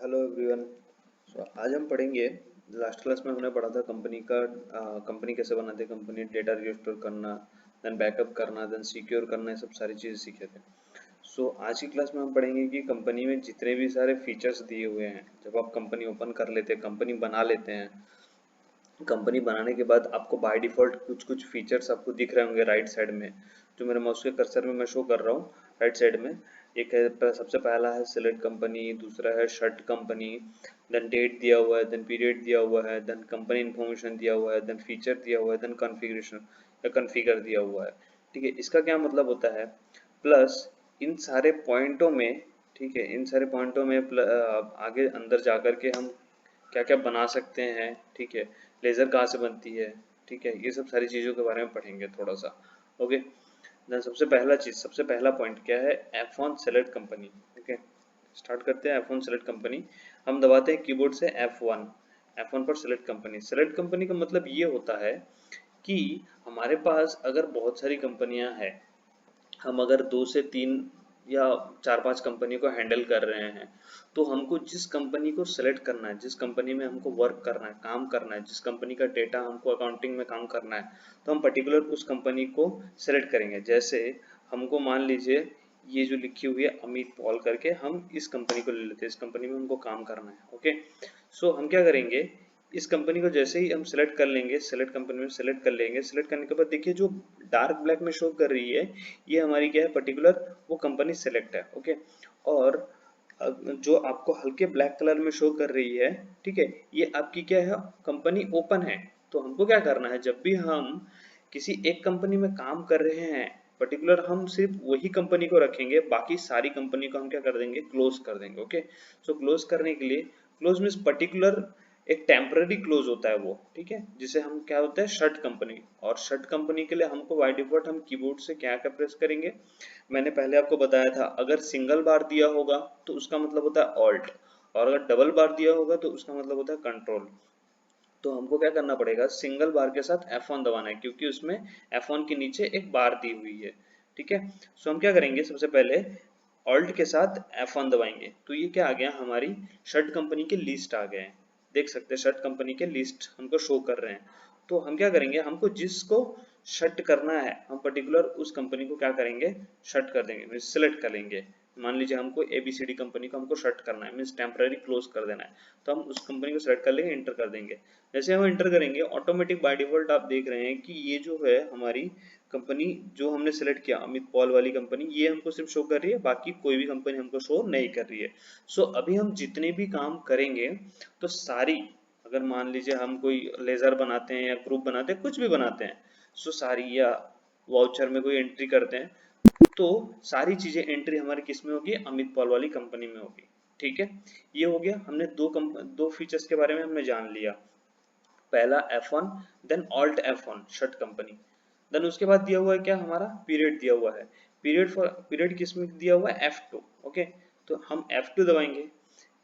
Hello everyone. आज हम पढ़ेंगे। लास्ट क्लास में हमने पढ़ा था कंपनी कैसे बनाते हैं, कंपनी डेटा रिस्टोर करना, देन बैकअप करना, देन सिक्योर करना, ये सब सारी चीज़ें सीखे थे। आज की क्लास में हम पढ़ेंगे कि कंपनी में जितने भी सारे फीचर्स दिए हुए हैं, जब आप कंपनी ओपन कर लेते हैं, कंपनी बना लेते हैं, कंपनी बनाने के बाद आपको बाय डिफ़ॉल्ट कुछ कुछ फीचर्स आपको दिख रहे होंगे राइट साइड में, जो मेरे माउस के कर्सर में मैं शो कर रहा हूँ राइट साइड में। एक है, सबसे पहला है सिलेक्ट कंपनी, दूसरा है शट कंपनी, देन डेट दिया हुआ है, देन पीरियड दिया हुआ है, देन कंपनी इन्फॉर्मेशन दिया हुआ है, देन फीचर दिया हुआ है, देन कॉन्फ़िगरेशन या कॉन्फ़िगर दिया हुआ है। ठीक है, इसका क्या मतलब होता है? प्लस इन सारे पॉइंटों में, ठीक है, इन सारे पॉइंटों में आगे अंदर जा कर के हम क्या क्या बना सकते हैं, ठीक है, लेज़र कहाँ से बनती है, ठीक है, ये सब सारी चीज़ों के बारे में पढ़ेंगे थोड़ा सा। ओके, देन सबसे पहला पॉइंट क्या है? F1 select company. Okay, start करते हैं। F1 सेलेक्ट कंपनी हम दबाते हैं कीबोर्ड से F1 पर सेलेक्ट कंपनी का मतलब ये होता है कि हमारे पास अगर बहुत सारी कंपनियां हैं, हम अगर 2 से 3 या 4-5 कंपनी को हैंडल कर रहे हैं, तो हमको जिस कंपनी को सेलेक्ट करना है, जिस कंपनी में हमको वर्क करना है, काम करना है, जिस कंपनी का डेटा हमको अकाउंटिंग में काम करना है, तो हम पर्टिकुलर उस कंपनी को सेलेक्ट करेंगे। जैसे हमको मान लीजिए ये जो लिखी हुई है अमित पॉल करके, हम इस कंपनी को ले लेते हैं, इस कंपनी में हमको काम करना है। ओके, हम क्या करेंगे, इस कंपनी को जैसे ही हम सेलेक्ट कर लेंगे, सेलेक्ट कंपनी में सेलेक्ट कर लेंगे, सेलेक्ट करने के बाद देखिए जो डार्क ब्लैक में शो कर रही है, ये हमारी क्या है, पर्टिकुलर वो कंपनी सेलेक्ट है। ओके, और जो आपको हल्के ब्लैक कलर में शो कर रही है, ठीक है, ये आपकी क्या है, कंपनी ओपन है। तो हमको क्या करना है, जब भी हम किसी एक कंपनी में काम कर रहे हैं पर्टिकुलर, हम सिर्फ वही कंपनी को रखेंगे, बाकी सारी कंपनी को हम क्या कर देंगे, क्लोज कर देंगे। ओके, क्लोज करने के लिए, क्लोज मीन्स पर्टिकुलर एक टेम्पररी क्लोज होता है वो, ठीक है, जिसे हम क्या होता है, शट कंपनी। और शट कंपनी के लिए हमको बाय डिफॉल्ट हम कीबोर्ड से क्या क्या प्रेस करेंगे, मैंने पहले आपको बताया था, अगर सिंगल बार दिया होगा तो उसका मतलब होता है ऑल्ट, और अगर डबल बार दिया होगा तो उसका मतलब होता है कंट्रोल। तो हमको क्या करना पड़ेगा, सिंगल बार के साथ F1 दबाना है, क्योंकि उसमें F1 के नीचे एक बार दी हुई है। ठीक है, हम क्या करेंगे, सबसे पहले ऑल्ट के साथ F1 दबाएंगे, तो ये क्या आ गया, हमारी शर्ट कंपनी के लिस्ट आ गए हैं। देख सकते हैं शर्ट कंपनी के लिस्ट हमको शो कर रहे हैं। तो हम क्या करेंगे, हमको जिसको शट करना है, हम पर्टिकुलर उस कंपनी को क्या करेंगे, शट कर देंगे, सिलेक्ट कर लेंगे। मान लीजिए हमको ABCD कंपनी को हमको शट करना है, मीन्स टेम्पररी क्लोज कर देना है, तो हम उस कंपनी को सेलेक्ट कर लेंगे, इंटर कर देंगे। जैसे हम इंटर करेंगे, ऑटोमेटिक बाय डिफॉल्ट आप देख रहे हैं कि ये जो है हमारी कंपनी, जो हमने सेलेक्ट किया अमित पॉल वाली कंपनी, ये हमको सिर्फ शो कर रही है, बाकी कोई भी कंपनी हमको शो नहीं कर रही है। अभी हम जितने भी काम करेंगे, तो सारी, अगर मान लीजिए हम कोई लेजर बनाते हैं या ग्रुप बनाते हैं, कुछ भी बनाते हैं, सारी, या वाउचर में कोई एंट्री करते हैं, तो सारी चीजें एंट्री हमारी किस में होगी, अमित पॉल वाली कंपनी में होगी। ठीक है, ये हो गया, हमने दो फीचर्स के बारे में हमने जान लिया। पहला F1, then alt F1 shut company, then उसके बाद दिया हुआ है क्या, हमारा पीरियड दिया हुआ है। पीरियड किस में दिया हुआ है, F2। ओके, तो हम F2 दबाएंगे।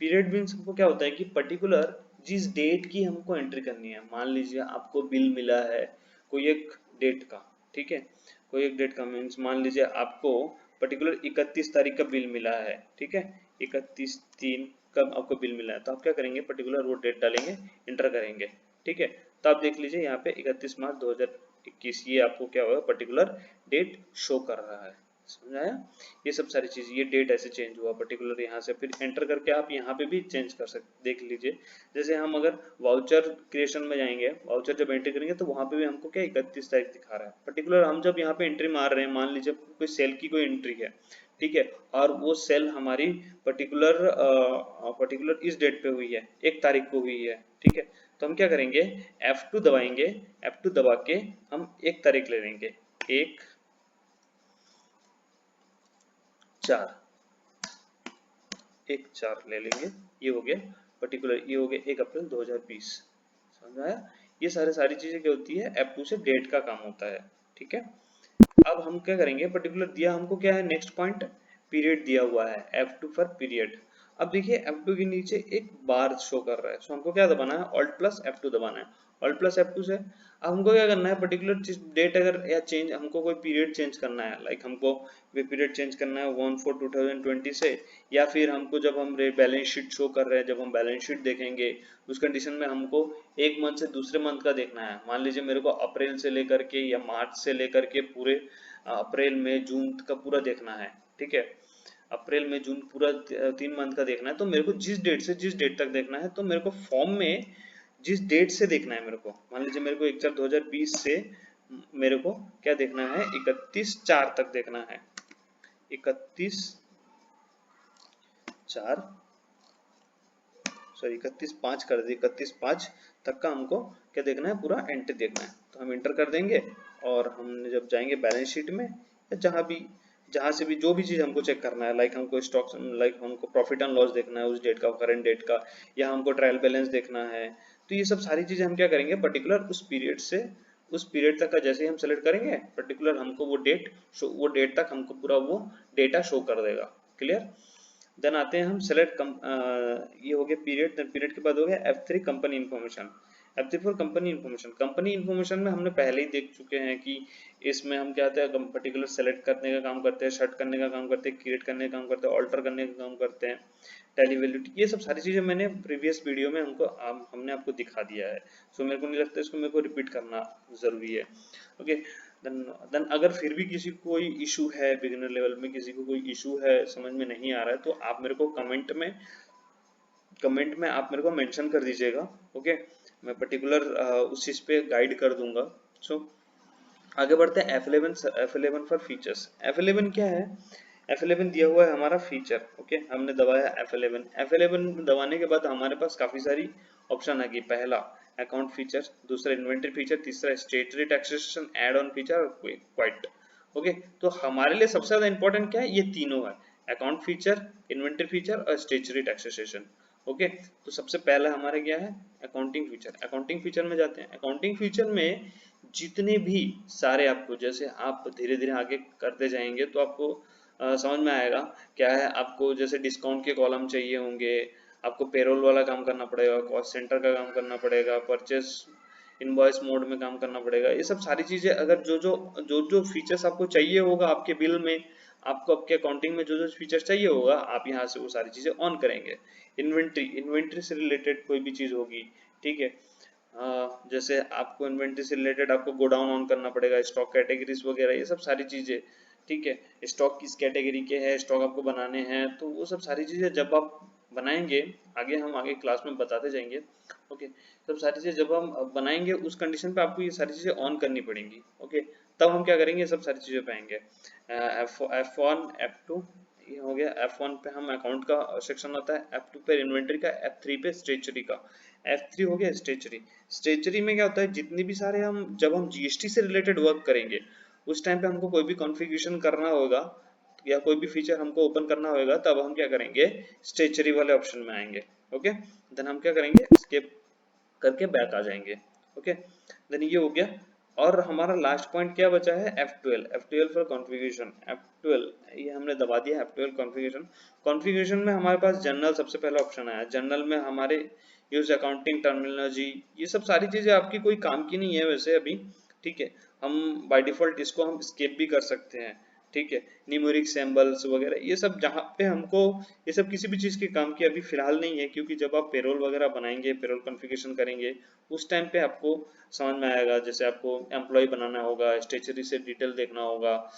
पीरियड मीन्स हमको क्या होता है कि पर्टिकुलर जिस डेट की हमको एंट्री करनी है, मान लीजिए आपको बिल मिला है कोई एक डेट का, ठीक है, कोई एक डेट का मीन्स मान लीजिए आपको पर्टिकुलर 31 तारीख का बिल मिला है, ठीक है, 31/3 का आपको बिल मिला है, तो आप क्या करेंगे, पर्टिकुलर वो डेट डालेंगे, इंटर करेंगे। ठीक है, तो आप देख लीजिए यहाँ पे 31 मार्च 2021, ये आपको क्या होगा, पर्टिकुलर डेट शो कर रहा है। समझ आया? ये सब सारी चीज, ये डेट ऐसे चेंज हुआ पर्टिकुलर, यहाँ से फिर एंटर करके आप यहाँ पे भी चेंज कर सकते, देख लीजिए। जैसे हम अगर वाउचर क्रिएशन में जाएंगे, वाउचर जब एंट्री करेंगे, तो वहां पे भी हमको क्या 31 तारीख दिखा रहा है पर्टिकुलर। हम जब यहाँ पे एंट्री मार रहे हैं, मान लीजिए कोई सेल की कोई एंट्री है, ठीक है, और वो सेल हमारी पर्टिकुलर इस डेट पे हुई है, 1 तारीख को हुई है, ठीक है, तो हम क्या करेंगे, F2 दबाएंगे। F2 दबा के हम 1 तारीख ले लेंगे, 1/4 ले लेंगे, ये हो गया पर्टिकुलर, ये हो गया 1 अप्रैल 2020। समझ आया? ये सारी चीजें क्या होती है, F2 से डेट का काम होता है। ठीक है, अब हम क्या करेंगे, पर्टिकुलर दिया हमको क्या है, नेक्स्ट पॉइंट पीरियड दिया हुआ है, F2 फॉर पीरियड। अब देखिए F2 के नीचे एक बार शो कर रहा है, हमको क्या दबाना है, ऑल्ट प्लस F2 दबाना है। ऑल्ट प्लस F2 से अब हमको क्या करना है, पर्टिकुलर डेट अगर या चेंज, हमको कोई पीरियड चेंज करना है, लाइक हमको पीरियड चेंज करना है 1/4/2020 से, या फिर हमको जब हम बैलेंस शीट शो कर रहे हैं, जब हम बैलेंस शीट देखेंगे उस कंडीशन में हमको एक मंथ से दूसरे मंथ का देखना है। मान लीजिए मेरे को अप्रैल से लेकर के या मार्च से लेकर के पूरे अप्रैल मई जून का पूरा देखना है, ठीक है, अप्रैल मई जून पूरा 3 मंथ का देखना है, तो मेरे को जिस डेट से जिस डेट तक देखना है, तो मेरे को फॉर्म में जिस डेट से देखना है, मेरे को मान लीजिए मेरे को 1/4/2020 से मेरे को क्या देखना है, 31/4 तक देखना है, 31/4 सॉरी 31/5 कर दी, 31/5 तक का हमको क्या देखना है, पूरा एंट्री देखना है। तो हम इंटर कर देंगे और हमने जब जाएंगे बैलेंस शीट में या जहां से भी जो भी चीज हमको चेक करना है, लाइक हमको स्टॉक्स, लाइक हमको प्रॉफिट एंड लॉस देखना है उस डेट का, करंट डेट का, या हमको ट्रायल बैलेंस देखना है, तो ये सब सारी चीजें हम क्या करेंगे, पर्टिकुलर उस पीरियड से उस पीरियड तक का जैसे ही हम सेलेक्ट करेंगे, पर्टिकुलर हमको वो डेट तक हमको पूरा वो डेटा शो कर देगा। क्लियर। देन आते हैं हम सेलेक्ट ये हो गया पीरियड, देन पीरियड के बाद हो गया F3 company information. F3 for company information, company information में हमने पहले ही देख चुके हैं कि इसमें हम क्या होता है, पर्टिकुलर सेलेक्ट करने का काम करते हैं, शर्ट करने का काम करते हैं, क्रिएट करने का काम करते हैं, ऑल्टर करने का काम करते हैं, टेली वैल्यूटी, ये सब सारी चीजें मैंने प्रीवियस वीडियो में हमने आपको दिखा दिया है। सो मेरे को नहीं लगता इसको मेरे को रिपीट करना जरूरी है। ओके, देन अगर फिर भी किसी को कोई इशू है, बिगिनर लेवल में किसी को कोई इशू है, समझ में नहीं आ रहा है, तो आप मेरे को कमेंट में आप मेरे को मेंशन कर दीजिएगा। ओके, मैं पर्टिकुलर उस चीज पे गाइड कर दूंगा। सो आगे बढ़ते हैं F11 फॉर फीचर्स। F11 क्या है, F11 दिया हुआ है हमारा फीचर। ओके, हमने दबाया F11 दबाने के बाद हमारे पास काफी सारी ऑप्शन आ गई। पहला अकाउंट फीचर, दूसरा इन्वेंटरी फीचर, तीसरा statutory taxation, add on feature और क्वाइट। ओके, तो हमारे लिए सबसे ज्यादा इंपॉर्टेंट क्या है, ये तीनों है, अकाउंट फीचर, इन्वेंटरी फीचर और स्टेटरी टैक्सेशन। ओके, तो सबसे पहला हमारे क्या है, अकाउंटिंग फीचर। अकाउंटिंग फीचर में जाते हैं। अकाउंटिंग फीचर में जितने भी सारे आपको, जैसे आप धीरे धीरे आगे करते जाएंगे तो आपको समझ में आएगा क्या है। आपको जैसे डिस्काउंट के कॉलम चाहिए होंगे, आपको पेरोल वाला काम करना पड़ेगा, कॉस्ट सेंटर का काम करना पड़ेगा, परचेस इनवॉइस मोड में काम करना पड़ेगा। ये सब सारी चीजें अगर जो फीचर्स आपको चाहिए होगा आपके बिल में, आपको आपके अकाउंटिंग में जो जो फीचर्स चाहिए होगा, आप यहाँ से वो सारी चीजें ऑन करेंगे। इन्वेंट्री से रिलेटेड कोई भी चीज होगी, ठीक है, जैसे आपको इन्वेंट्री से रिलेटेड आपको गोडाउन ऑन करना पड़ेगा, स्टॉक कैटेगरीज वगैरह, ये सब सारी चीजें, ठीक है, स्टॉक किस कैटेगरी के हैं, स्टॉक आपको बनाने हैं, तो वो सब सारी चीजें जब आप बनाएंगे, हम आगे क्लास में बताते जाएंगे। ओके, सब सारी चीजें जब हम बनाएंगे उस कंडीशन पे आपको ये सारी चीजें ऑन करनी पड़ेंगी। ओके, तब हम क्या करेंगे, सब सारी चीजें पाएंगे। F1 F2 ये हो गया। F1 पे हम अकाउंट का सेक्शन होता है, F2 पे इन्वेंटरी का, F3 पे स्टेचरी का। F3 हो गया स्टेचरी। स्टेचरी में क्या होता है, जितनी भी सारे जब हम जीएसटी से रिलेटेड वर्क करेंगे उस टाइम पे हमको कोई भी कॉन्फ़िगरेशन करना होगा या कोई भी फीचर हमको ओपन करना होगा, तब हम क्या करेंगे, स्टेचरी वाले ऑप्शन में आएंगे। ओके, देन हम क्या करेंगे, स्किप करके बैक आ जाएंगे। ओके, देन ये हो गया। और हमारा लास्ट पॉइंट क्या बचा है, F12 फॉर कॉन्फ़िगरेशन। F12 ये हमने दबा दिया। F12 configuration. कॉन्फ़िगरेशन में हमारे पास जनरल सबसे पहला ऑप्शन आया। जनरल में हमारे यूज अकाउंटिंग टर्मिनोलॉजी, ये सब सारी चीजें आपकी कोई काम की नहीं है वैसे अभी, ठीक है, हम बाय डिफॉल्ट इसको हम स्किप भी कर सकते हैं, ठीक है। न्यूमेरिक सिंबल्स वगैरह ये सब जहाँ पे हमको, ये सब किसी भी चीज के काम की अभी फिलहाल नहीं है, क्योंकि जब आप पेरोल वगैरह बनाएंगे, पेरोल कॉन्फ़िगरेशन करेंगे, उस टाइम पे आपको समझ में आएगा। जैसे आपको एम्प्लॉय बनाना होगा, स्टेचरी से डिटेल देखना होगा,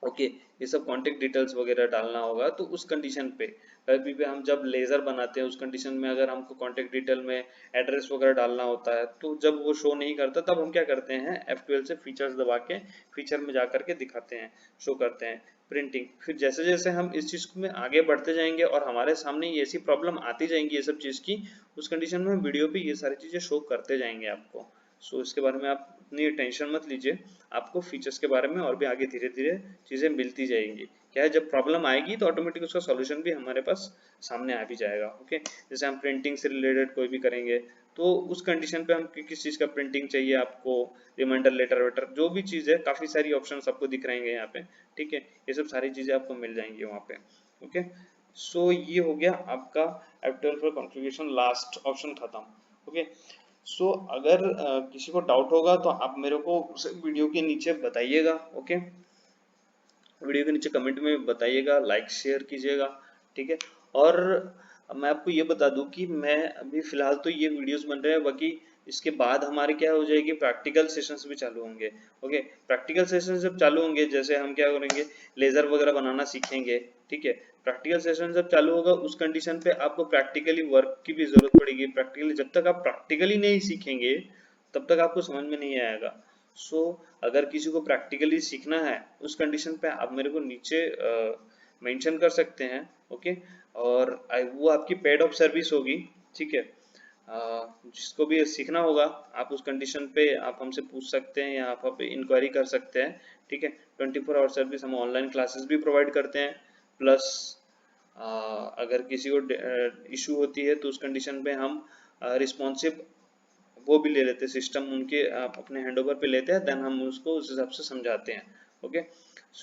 ओके, ये सब कॉन्टेक्ट डिटेल्स वगैरह डालना होगा, तो उस कंडीशन पे कभी भी हम जब लेजर बनाते हैं उस कंडीशन में अगर हमको कॉन्टेक्ट डिटेल में एड्रेस वगैरह डालना होता है, तो जब वो शो नहीं करता तब हम क्या करते हैं, F12 से फीचर्स दबा के फीचर में जा करके दिखाते हैं, शो करते हैं। प्रिंटिंग, फिर जैसे जैसे हम इस चीज में आगे बढ़ते जाएंगे और हमारे सामने ये ऐसी प्रॉब्लम आती जाएंगी ये सब चीज की, उस कंडीशन में हम वीडियो पे ये सारी चीजें शो करते जाएंगे आपको। सो इसके बारे में आप इतनी टेंशन मत लीजिए, आपको फीचर्स के बारे में और भी आगे धीरे धीरे चीजें मिलती जाएंगी। क्या है, जब प्रॉब्लम आएगी तो ऑटोमेटिक उसका सॉल्यूशन भी हमारे पास सामने आ भी जाएगा। ओके, जैसे हम प्रिंटिंग से रिलेटेड कोई भी करेंगे तो उस कंडीशन पे हम किस चीज का प्रिंटिंग चाहिए आपको, रिमाइंडर लेटर वेटर, जो भी चीज है, काफी सारी ऑप्शन आपको दिख रहेंगे यहाँ पे, ठीक है, ये सब सारी चीजें आपको मिल जाएंगी वहाँ पे। ओके, सो ये हो गया आपका F12 पर कॉन्फ़िगरेशन, लास्ट ऑप्शन खत्म। ओके, सो अगर किसी को डाउट होगा तो आप मेरे को उस वीडियो के नीचे बताइएगा, ओके। वीडियो के नीचे कमेंट में बताइएगा, लाइक शेयर कीजिएगा, ठीक है। और मैं आपको ये बता दूं कि मैं अभी फिलहाल तो ये वीडियोस बन रहे हैं, बाकी इसके बाद हमारे क्या हो जाएगी, प्रैक्टिकल सेशंस भी चालू होंगे, ओके। प्रैक्टिकल सेशन जब चालू होंगे, जैसे हम क्या करेंगे, लेजर वगैरह बनाना सीखेंगे, ठीक है। प्रैक्टिकल सेशन जब चालू होगा उस कंडीशन पे आपको प्रैक्टिकली वर्क की भी जरूरत पड़ेगी। प्रैक्टिकली जब तक आप प्रैक्टिकली नहीं सीखेंगे तब तक आपको समझ में नहीं आएगा। अगर किसी को प्रैक्टिकली सीखना है उस कंडीशन पे आप मेरे को नीचे मेंशन कर सकते हैं, ओके। और वो आपकी पेड ऑफ सर्विस होगी, ठीक है। जिसको भी सीखना होगा आप उस कंडीशन पे आप हमसे पूछ सकते हैं या आप इंक्वायरी कर सकते हैं, ठीक है। 24 आवर सर्विस, हम ऑनलाइन क्लासेस भी प्रोवाइड करते हैं। प्लस अगर किसी को इशू होती है तो उस कंडीशन पे हम रिस्पॉन्सिव वो भी ले लेते हैं, सिस्टम उनके अपने हैंड ओवर पे लेते हैं, देन हम उसको उस हिसाब से समझाते हैं, ओके।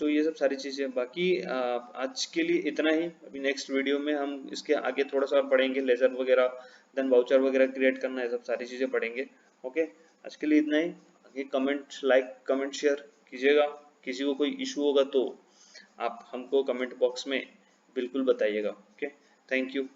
ये सब सारी चीज़ें, बाकी आज के लिए इतना ही। अभी नेक्स्ट वीडियो में हम इसके आगे थोड़ा सा और पढ़ेंगे, लेजर वगैरह, देन वाउचर वगैरह क्रिएट करना, ये सब सारी चीज़ें पढ़ेंगे, ओके। आज के लिए इतना ही। आगे कमेंट, लाइक कमेंट शेयर कीजिएगा। किसी को कोई इशू होगा तो आप हमको कमेंट बॉक्स में बिल्कुल बताइएगा, ओके। Thank you.